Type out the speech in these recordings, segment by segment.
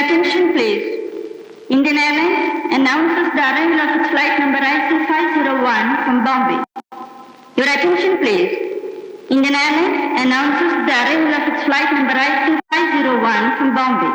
attention please. Indian Airlines announces the arrival of its flight number IC501 from Bombay. Your attention please. Indian Airlines announces the arrival of its flight number IC501 from Bombay.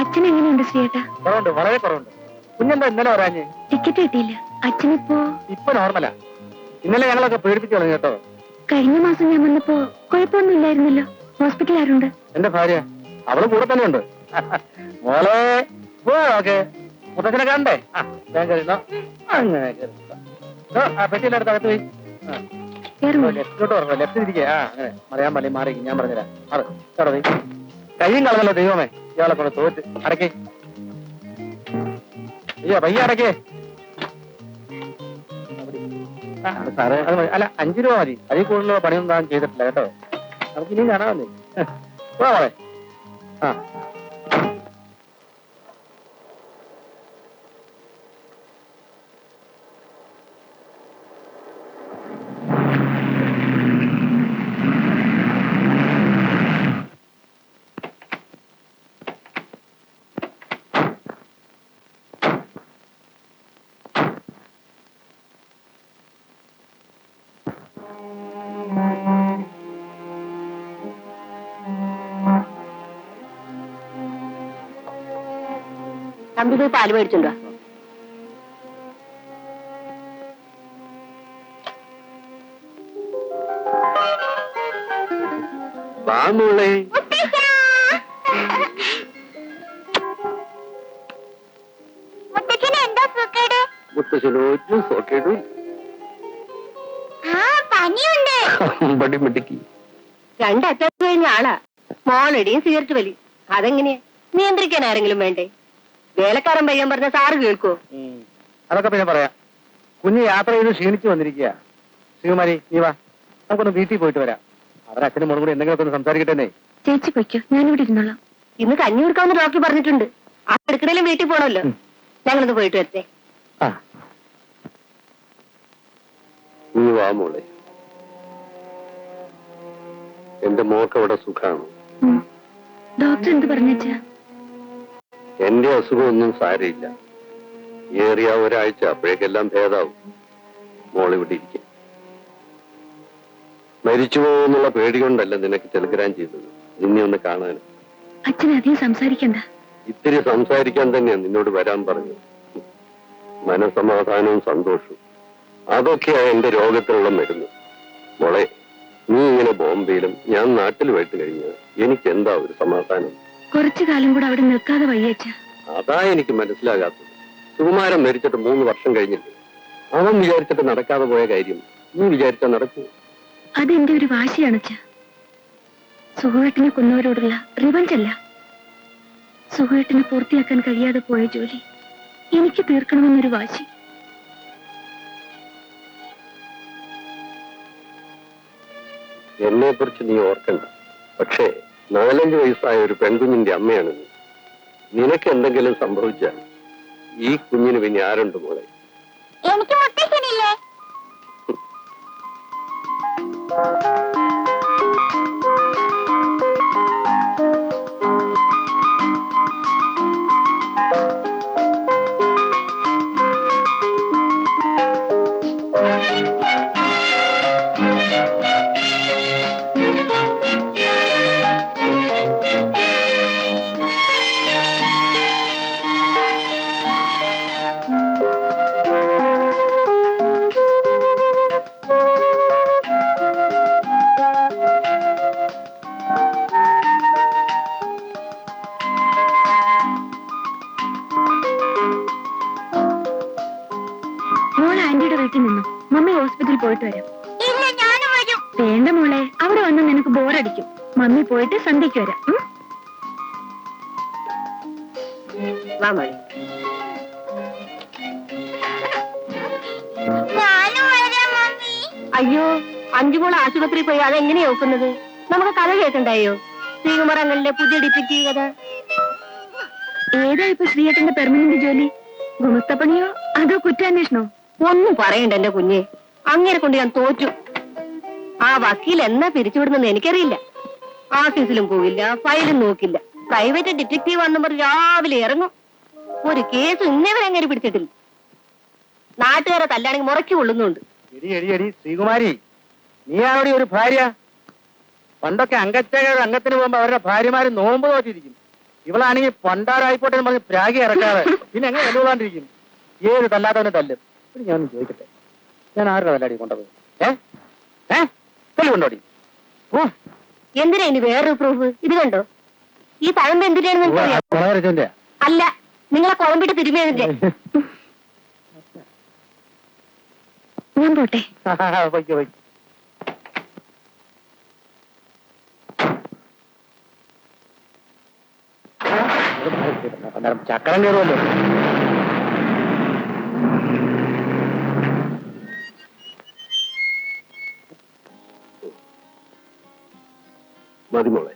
അച്ഛൻ എങ്ങനെയുണ്ട് ശ്രീയേട്ടാ? കുറവുണ്ട്, വളരെ കുറവുണ്ട്. കുഞ്ഞെന്താ ഇന്നലെ വരാഞ്ഞ്? Ticket കിട്ടിയില്ല. അച്ഛനിപ്പോ ഇപ്പൊ നോർമലാ. ഇന്നലെ ഞങ്ങളൊക്കെ പേടിപ്പിച്ചു കളഞ്ഞു കേട്ടോ. കഴിഞ്ഞ മാസം ഞാൻ വന്നപ്പോ കുഴപ്പമൊന്നും ഇല്ലായിരുന്നല്ലോ. ഹോസ്പിറ്റൽ ആരുണ്ട്? എന്റെ ഭാര്യ, അവള് കൂടെ തന്നെ ഉണ്ട്. മോളെ ഓക്കെ, മുത്തച്ഛനെ കാണണ്ടേ? ഞാൻ കഴിയുന്നോ? അങ്ങനെ പെട്ടിയിലെടുത്ത് അകത്ത് പോയി ലെഫ്റ്റോട്ട് പറഞ്ഞു. ലെഫ്റ്റ് തിരികെ. അങ്ങനെ മറിയാൻ പള്ളി മാറി. ഞാൻ പറഞ്ഞുതരാം. അവിടെ പോയി കയ്യും കളഞ്ഞല്ലോ. ദൈവമേ, ഇയാളെ കൊണ്ട് തോറ്റ്. അടക്കേ അയ്യോ, പയ്യ അടക്കേ. സാറേ അത് മതി. അല്ല, 5 രൂപ മതി. അതിൽ കൂടുതൽ പണിയൊന്നും താൻ ചെയ്തിട്ടില്ല കേട്ടോ. നമുക്ക് ഇനിയും കാണാമല്ലേ? പോവാ. തമ്പി പോയി പാല് മേടിച്ചുണ്ടോ? രണ്ടറ്റം കഴിഞ്ഞ ആളാ. മോളടിയും സിഗരറ്റ് വലി. അതെങ്ങനെയാ നിയന്ത്രിക്കാൻ ആരെങ്കിലും വേണ്ടേ? വേലക്കാരൻ പയ്യാൻ പറഞ്ഞ സാറ് കേൾക്കോ? അതൊക്കെ പിന്നെ പറയാം. കുഞ്ഞ് യാത്ര ചെയ്ത് ക്ഷീണിച്ചു വന്നിരിക്കുക. ശിവകുമാരി, നീ വാ, നമുക്കൊന്ന് വീട്ടിൽ പോയിട്ട് വരാം. അവരെ അച്ഛനും മോളും കൂടി എന്തെങ്കിലും ഒന്ന് സംസാരിക്കട്ടെ. ചേച്ചി പൊയ്ക്കോ, ഞാനിവിടെ ഇരുന്നോളാം. ഇന്ന് കഞ്ഞി കൊടുക്കാമെന്ന് ഡോക്ടർ പറഞ്ഞിട്ടുണ്ട്. ആ എടുക്കണേലും വീട്ടിൽ പോണല്ലോ. ഞങ്ങളൊന്ന് പോയിട്ട് വരട്ടെ. നീ വാ മോളെ. എന്റെ മോക്ക് അവിടെ സുഖാണ്. ഡോക്ടർ എന്ത് പറഞ്ഞാ? എന്റെ അസുഖമൊന്നും സാരയില്ല. ഏറിയ ഒരാഴ്ച, അപ്പോഴേക്കെല്ലാം ഭേദാവും. മോളിവിടെ ഇരിക്കും. മരിച്ചു പോകുന്നുള്ള പേടി കൊണ്ടല്ല നിനക്ക് ടെലിഗ്രാം ചെയ്തത്, നിന്നെ ഒന്ന് കാണാൻ. അച്ഛൻ അധികം സംസാരിക്കണ്ട. ഇത്തിരി സംസാരിക്കാൻ തന്നെയാ നിന്നോട് വരാൻ പറഞ്ഞത്. മനസമാധാനവും സന്തോഷവും അതൊക്കെയാ എന്റെ രോഗത്തിനുള്ള മരുന്ന്. മോളെ, നീ ഇങ്ങനെ ബോംബെയിലും ഞാൻ നാട്ടിലുമായിട്ട് കഴിഞ്ഞാൽ എനിക്ക് എന്താ ഒരു സമാധാനം? കുറച്ചു കാലം കൂടെ അവിടെ നിൽക്കാതെ വയ്യച്ച. അതാ എനിക്ക് മനസ്സിലാകാത്തത്. സുകുമാരൻ മരിച്ചിട്ട് 3 വർഷം കഴിഞ്ഞില്ലേ? അവൻ വിചാരിച്ചിട്ട് നടക്കാതെ പോയ കാര്യം നീ വിചാരിച്ചാ നടക്കൂ? അതെന്റെ ഒരു വാശിയാണച്ച. സുഖേട്ടിനെ കൊന്നവരോടുള്ള റിവഞ്ച് അല്ല. സുഖേട്ടിനെ പൂർത്തിയാക്കാൻ കഴിയാതെ പോയ ജോലി എനിക്ക് തീർക്കണമെന്നൊരു വാശി. എന്നെ കുറിച്ച് നീ ഓർക്കണ്ട. പക്ഷേ 4-5 വയസ്സായ ഒരു പെൺകുഞ്ഞിന്റെ അമ്മയാണ് നീ. നിനക്ക് എന്തെങ്കിലും സംഭവിച്ചാൽ ഈ കുഞ്ഞിന് പിന്നെ ആരുണ്ട് മോളെ? എനിക്ക് മുത്തശ്ശനില്ലേ? മോൾ ആന്റിയുടെ വീട്ടിൽ നിന്നു. മമ്മി ഹോസ്പിറ്റലിൽ പോയിട്ട് വരാം. വേണ്ട മോളെ, അവിടെ വന്ന് നിനക്ക് ബോറടിക്കും. മമ്മി പോയിട്ട് സന്ധ്യയ്ക്ക് വരാം. വാ മോളെ. അയ്യോ, അഞ്ചുമോൾ ആശുപത്രിയിൽ പോയി അതെങ്ങനെയാ നോക്കുന്നത്? നമുക്ക് കഥ കേൾക്കണ്ടായോ? ശ്രീകുമാരങ്ങളിലെ പുതിയ ഡിറ്റക്റ്റീവ് കഥ. ഏതാ ഇപ്പൊ ശ്രീയേട്ടന്റെ പെർമനന്റ് ജോലി? ഗുണത്തപ്പണിയോ അതോ കുറ്റാന്വേഷണോ? ഒന്നും പറയണ്ട എന്റെ കുഞ്ഞെ, അങ്ങനെ കൊണ്ട് ഞാൻ തോറ്റു. ആ വക്കീൽ എന്നാ പിരിച്ചുവിടുന്നെന്ന് എനിക്കറിയില്ല. ഓഫീസിലും പോകില്ല, ഫയലും നോക്കില്ല. പ്രൈവറ്റ് ഡിറ്റക്റ്റീവ് വന്നപ്പോൾ രാവിലെ ഇറങ്ങും. ഒരു കേസ് ഇന്നേവരെ അങ്ങനെ പിടിച്ചിട്ടില്ല. നാട്ടുകാരെ തല്ലാണെങ്കിൽ മുറയ്ക്ക് കൊള്ളുന്നുണ്ട്. എടി എടി എടി ശ്രീകുമാരി, നീയാണോടി ഒരു ഭാര്യ? പണ്ടൊക്കെ അംഗച്ചകരുടെ അംഗത്തിന് പോകുമ്പോ അവരുടെ ഭാര്യമാര് നോമ്പ് നോറ്റിരിക്കും. ഇവളാണെങ്കിൽ പണ്ടാരായിക്കോട്ടെ എന്ന് പറഞ്ഞ് പ്രാഗി ഇറക്കാതെ പിന്നെ എങ്ങനെ തല്ലുകൊള്ളാണ്ടിരിക്കും? ഏത് തല്ലാത്തവനെ തല്ലും. ഞാൻ ചോദിക്കട്ടെ, ഞാൻ ആരുടെ തല്ലാടി കൊണ്ടത്? കൊണ്ടോടി. എന്തിനാ ഇനി വേറൊരു പ്രൂഫ്? ഇത് കണ്ടോ, ഈ തഴമ്പ് എന്തിനാണെന്ന് കൊളവരച്ചോന്റെ അല്ല, നിങ്ങളെ കുഴമ്പിട്ട് തിരുമേതിന്റെ. ഞാൻ പോട്ടെ. വയ്ക്കോ വയ്ക്കും. ചക്കരം കയറുമല്ലോ. മതി മോളെ.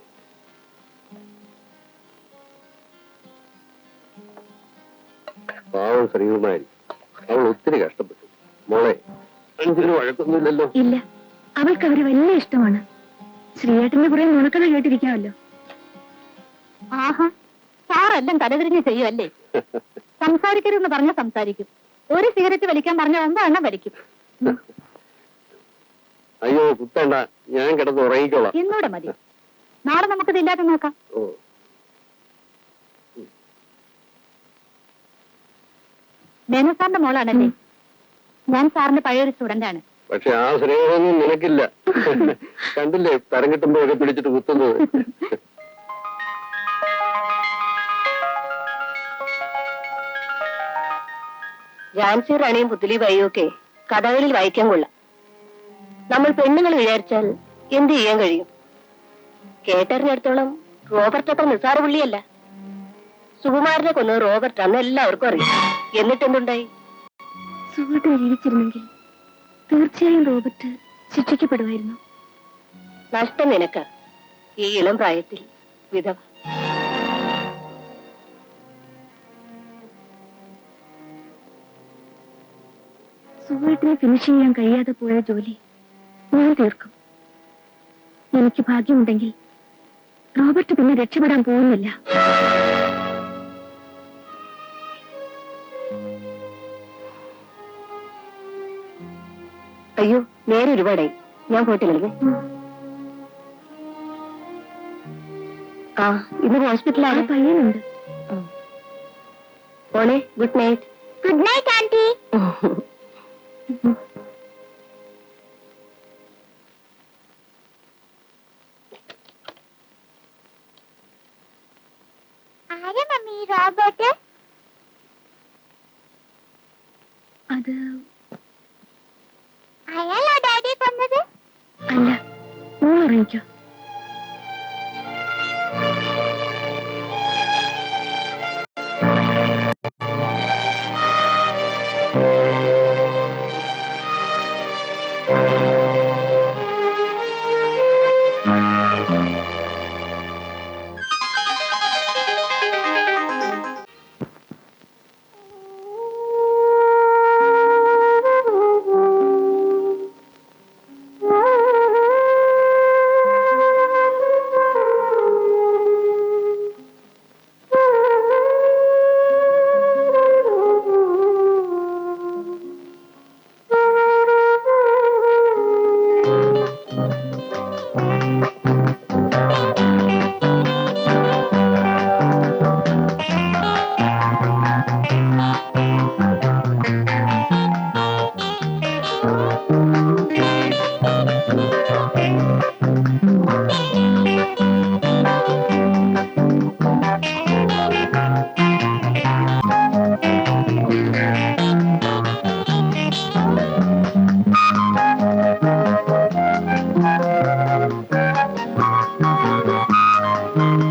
പാവം ശ്രീകുമാരി, അവൾ ഒത്തിരി കഷ്ടപ്പെട്ടു. മോളെ, അഞ്ചിന് വഴക്കൊന്നുമില്ലല്ലോ? ഇല്ല, അവൾക്ക് അവര് വലിയ ഇഷ്ടമാണ്. ശ്രീയേട്ടന്റെ കുറെ നുണക്കഥ കേട്ടിരിക്കാമല്ലോ. ആഹാ, സാറെല്ലാം തലതിരിഞ്ഞ് ചെയ്യുമല്ലേ? സംസാരിക്കരുതെന്ന് പറഞ്ഞ സംസാരിക്കും. ഒരു സിഗരറ്റ് വലിക്കാൻ പറഞ്ഞ 9 എണ്ണം വലിക്കും. അയ്യോ കുത്തണ്ട, ഞാൻ കിടന്ന് ഉറങ്ങിക്കോളാം. എന്നൂടെ മതി. നാളെ നമുക്കിത് ഇല്ലാതെ നോക്കാം. ഓ, മേനു സാറിന്റെ മോളാണല്ലേ? ഞാൻ സാറിന്റെ പഴയൊരു സ്റ്റുഡന്റ് ആണ്. പക്ഷെ ആ സ്നേഹമൊന്നും നിനക്കില്ല. കണ്ടില്ലേ തരം കിട്ടുമ്പോഴൊക്കെ പിടിച്ചിട്ട് കുത്തുന്നത്. ജാൻസി റാണിയും പുത്തലി ബായിയും ഒക്കെ കഥകളിൽ വായിക്കാൻ കൊള്ളാം. നമ്മൾ പെണ്ണുങ്ങൾ വിചാരിച്ചാൽ എന്ത് ചെയ്യാൻ കഴിയും? കേട്ടറിഞ്ഞിടത്തോളം റോബർട്ട് അത്ര നിസ്സാര പുള്ളിയല്ല. സുകുമാരനെ കൊന്നത് റോബർട്ട് അന്ന് എല്ലാവർക്കും അറിയാം. എന്നിട്ട് എന്തുണ്ടായി? സുഹൃത്ത് ജീവിച്ചിരുന്നെങ്കിൽ തീർച്ചയായും റോബർട്ട് ശിക്ഷിക്കപ്പെടുമായിരുന്നു. നഷ്ടം നിനക്ക്, ഈ ഇളം പ്രായത്തിൽ വിധവ. സുഹൃത്തിനെ ഫിനിഷ് ചെയ്യാൻ കഴിയാതെ പോയ ജോലി ഞാൻ തീർക്കും. എനിക്ക് ഭാഗ്യമുണ്ടെങ്കിൽ റോബർട്ട് പിന്നെ രക്ഷപ്പെടാൻ പോകുന്നില്ല. അയ്യോ, നേരെ ഒരുപാടായി. ഞാൻ പോയിട്ട് കളിക്കേ. ആ, ഇന്ന് ഹോസ്പിറ്റലാണ്. പയ്യനുണ്ട്. മോളെ, good night. Good night aunty. Robert അത് അയാളോ ഡാഡി കൊന്നത്? അല്ല, മോൾ അറിയിക്കോ.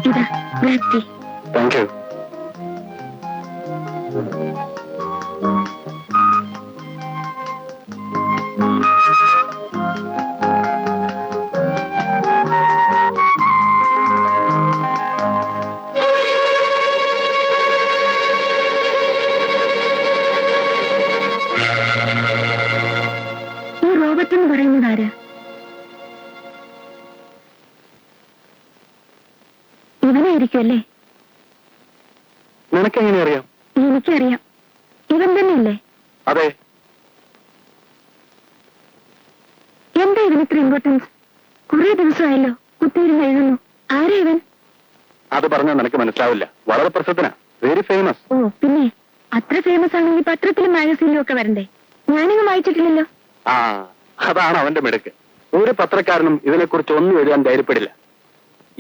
ഇതാ ബ്ലാക്ക് ടീ. Thank you. ഈ റോബർട്ട് എന്ന് പറയുന്നത് ആരാ? ഇവനായിരിക്കും അല്ലേ? നിനക്കെങ്ങനെ അറിയാം? എനിക്കറിയാം, ഇവൻ തന്നെയല്ലേ? അതെ. എന്താ ഇവന് ഇത്ര ഇമ്പോർട്ടൻസ്? കുറെ ദിവസമായല്ലോ കുത്തിയിരുന്ന് എഴുതുന്നു. ആരാ ഇവൻ? അത് പറഞ്ഞാൽ നിനക്ക് മനസ്സിലാവില്ല. വളരെ പ്രസിദ്ധനാ, വെരി ഫേമസ്. ഓ പിന്നെ അത്ര ഫേമസ് ആണെങ്കിൽ പത്രത്തിലും മാഗസീനിലും ഒക്കെ വരണ്ടേ? ഞാനിങ്ങ് വായിച്ചിട്ടില്ലല്ലോ. ആ, അതാണ് അവന്റെ മിടുക്ക്. ഒരു പത്രക്കാരനും ഇതിനെക്കുറിച്ച് ഒന്നും എഴുതാൻ ധൈര്യപ്പെടില്ല.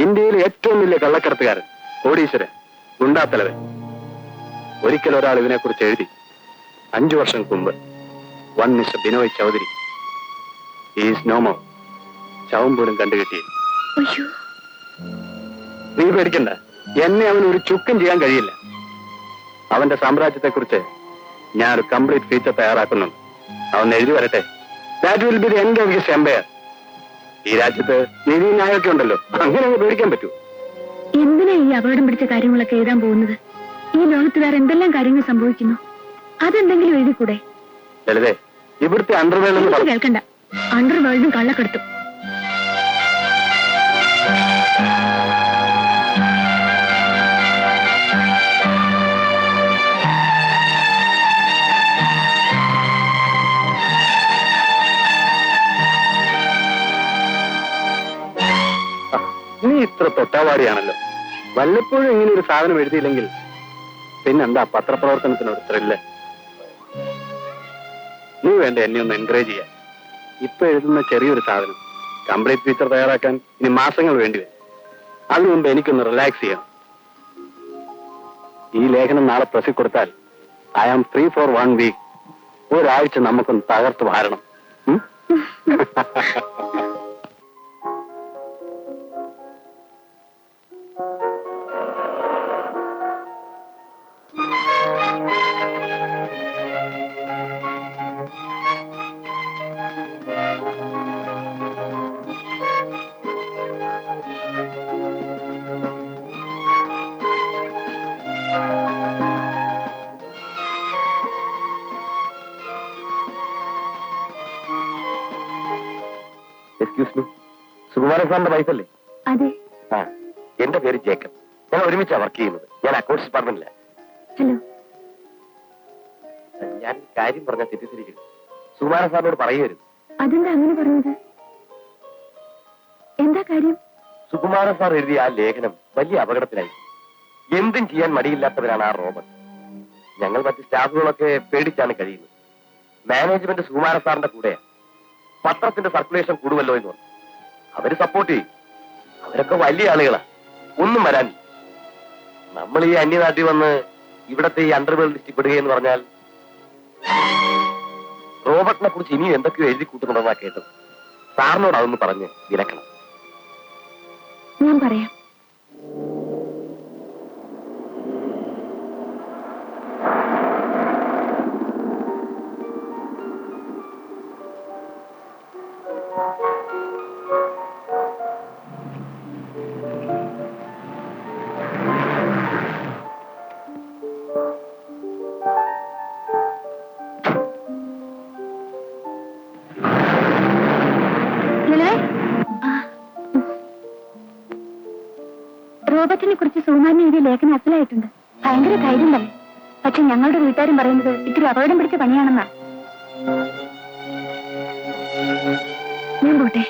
ഇന്ത്യയിലെ ഏറ്റവും വലിയ കള്ളക്കടത്തുകാരൻ, കോടീശ്വരൻ, ഗുണ്ടാത്തലവൻ. ഒരിക്കൽ ഒരാൾ ഇതിനെക്കുറിച്ച് എഴുതി. 5 വർഷം മുമ്പ്. One mister Binoy Chowdhury is no more. ശവം പോലും കണ്ടുകിട്ടിയില്ല. അയ്യോ, നീ പേടിക്കണ്ട, എന്നെ അവന് ഒരു ചുക്കും ചെയ്യാൻ കഴിയില്ല. അവന്റെ സാമ്രാജ്യത്തെക്കുറിച്ച് ഞാൻ ഒരു കംപ്ലീറ്റ് ഫീച്ചർ തയ്യാറാക്കുന്നുണ്ട്. അവൻ എഴുതി വരട്ടെ. That will be the end of his empire. ഈ രാജ്യത്ത് നീതി ന്യായമൊക്കെ ഉണ്ടല്ലോ, അങ്ങനെ അങ്ങ് പേടിക്കാൻ പറ്റൂ? എന്തിനാ ഈ അപകടം പിടിച്ച കാര്യങ്ങളൊക്കെ എഴുതാൻ പോകുന്നത്? ഈ ലോകത്ത് വേറെ എന്തെല്ലാം കാര്യങ്ങൾ സംഭവിക്കുന്നു, അതെന്തെങ്കിലും എഴുതിക്കൂടെ? ലളിതേ, ഇവിടുത്തെ അണ്ടർവേൾഡ് എന്ന് എനിക്ക് പറഞ്ഞു. കേൾക്കണ്ട. അണ്ടർ വേൾഡും കള്ളക്കെടുത്തും. നീ ഇത്ര തൊട്ടാവാടിയാണല്ലോ. വല്ലപ്പോഴും ഇങ്ങനെ ഒരു സാധനം എഴുതിയില്ലെങ്കിൽ പിന്നെന്താ പത്രപ്രവർത്തനത്തിന് ഒരു ത്രില്ല്? നീ വേണ്ട എന്നെ ഒന്ന് എൻകറേജ് ചെയ്യാൻ. ഇപ്പൊ എഴുതുന്ന ചെറിയൊരു സാധനം കംപ്ലീറ്റ് ഫീച്ചർ തയ്യാറാക്കാൻ ഇനി മാസങ്ങൾ വേണ്ടി വരും. അതിനു മുമ്പ് എനിക്കൊന്ന് റിലാക്സ് ചെയ്യണം. ഈ ലേഖനം നാളെ പ്രസിൽ കൊടുത്താൽ I am free for 1 week. ഒരാഴ്ച നമുക്കൊന്ന് തകർത്ത് വാരണം. ഉം? എക്സ്ക്യൂസ് മീ, സുകുമാരൻ സാറിന്റെ വൈഫല്ലേ? അതെ. ആ, എന്റെ പേര് ജേക്കബ്. ഞങ്ങൾ ഒരുമിച്ചാണ് വർക്ക് ചെയ്യുന്നത്. ഞാൻ അക്കൗണ്ട്സ് ഡിപ്പാർട്ട്മെന്റില. ഹലോ. ഞാൻ കാര്യം പറഞ്ഞാൽ തെറ്റിദ്ധരിക്കരുത്. സുകുമാരൻ സാറിനോട് പറയുകയായിരുന്നു. അതെന്താ അങ്ങനെ പറഞ്ഞത്? എന്താ കാര്യം? സുകുമാരൻ സാർ എഴുതിയ ആ ലേഖനം വലിയ അപകടത്തിലായി. എന്തും ചെയ്യാൻ മടിയില്ലാത്തവരാണ് ആ റോബർട്ട്. ഞങ്ങൾ മറ്റ് സ്റ്റാഫുകളൊക്കെ പേടിച്ചാണ് കഴിയുന്നത്. മാനേജ്മെന്റ് സുകുമാരൻ സാറിന്റെ കൂടെയാണ്. പത്രത്തിന്റെ സർക്കുലേഷൻ കൂടുമല്ലോ എന്ന് പറഞ്ഞു. അവര് സപ്പോർട്ട് ചെയ്യും. അവരൊക്കെ വലിയ ആളുകളാ, ഒന്നും വരാനില്ല. നമ്മൾ ഈ അന്യനാട്ടിൽ വന്ന് ഇവിടത്തെ ഈ അണ്ടർവേൾഡ് ഇഷ്ടപ്പെടുകയെന്ന് പറഞ്ഞാൽ റോബർട്ടിനെ കുറിച്ച് ഇനിയും എന്തൊക്കെയോ എഴുതി കൂട്ടുന്നുണ്ടെന്നാ കേട്ടത്. സാറിനോട് അതൊന്ന് പറഞ്ഞ് വിലക്കണം. ഞാൻ പറയാം. റോബർട്ടിനെ കുറിച്ച് സുകുമാരൻ എഴുതിയ ലേഖനം അസലായിട്ടുണ്ട്. ഭയങ്കര ധൈര്യം തന്നെ. പക്ഷെ ഞങ്ങളുടെ വീട്ടുകാരും പറയുന്നത് ഇത്തിരി അപകടം പിടിച്ച പണിയാണെന്നാ. ഞാൻ പോട്ടെ.